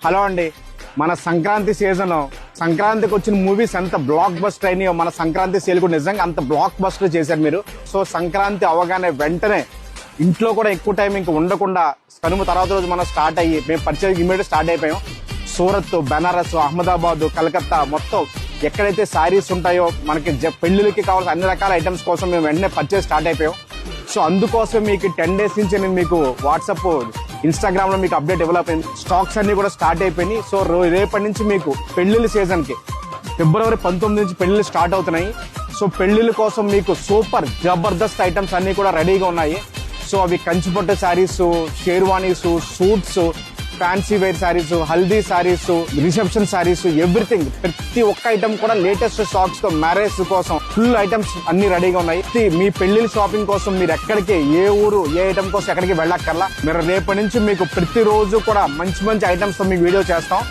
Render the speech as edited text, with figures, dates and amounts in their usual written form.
Hello అండి, మన Sankranti season సంక్రాంతికి వచ్చిన మూవీస్ ఎంత బ్లాక్ బస్టర్ అయినాయో మన సంక్రాంతి సేల్ కూడా నిజంగా అంత బ్లాక్ బస్టర్ చేశారు మీరు. సో సంక్రాంతి అవగానే వెంటనే ఇంట్లో కూడా ఎక్కువ టైం ఇంకా ఉండకుండా కనుమ తర్వాత రోజు మనం స్టార్ట్ అయ్యి మేము పర్చేజ్ ఇమీడియట్ స్టార్ట్ అయిపోయాం. సూరత్, బెనారస్, అహ్మదాబాద్, కలకత్తా మొత్తం ఎక్కడైతే శారీస్ ఉంటాయో మనకి పెళ్లిళ్ళకి కావాల్సిన అన్ని రకాల ఐటమ్స్ కోసం మేము వెంటనే పర్చేజ్ స్టార్ట్ అయిపోయాం. సో అందుకోసం మీకు 10 days నుంచి నేను మీకు వాట్సాప్, ఇన్స్టాగ్రామ్ లో మీకు అప్డేట్ డెవలప్ అయింది. స్టాక్స్ అన్ని కూడా స్టార్ట్ అయిపోయినాయి. సో రేపటి నుంచి మీకు పెళ్లిళ్ళ సీజన్ కి ఫిబ్రవరి 19 నుంచి పెళ్లిళ్ళు స్టార్ట్ అవుతున్నాయి. సో పెళ్లిళ్ళ కోసం మీకు సూపర్ జబర్దస్త్ ఐటమ్స్ అన్ని కూడా రెడీగా ఉన్నాయి. సో అవి కంచిపట్టు sarees, sherwanis, suits, fancy wear sarees, haldi sarees, reception sarees, everything ప్రతి ఒక్క ఐటమ్ కూడా లేటెస్ట్ స్టాక్స్ తో మ్యారేజ్ కోసం ఫుల్ ఐటమ్స్ అన్ని రెడీగా ఉన్నాయి. మీ పెళ్లిళ్ళ షాపింగ్ కోసం మీరు ఎక్కడికి, ఏ ఊరు, ఏ ఐటమ్ కోసం ఎక్కడికి వెళ్ళక్కర్లా. మీరు రేపటి నుంచి మీకు ప్రతిరోజు కూడా మంచి మంచి ఐటమ్స్ తో మీకు వీడియో చేస్తాం.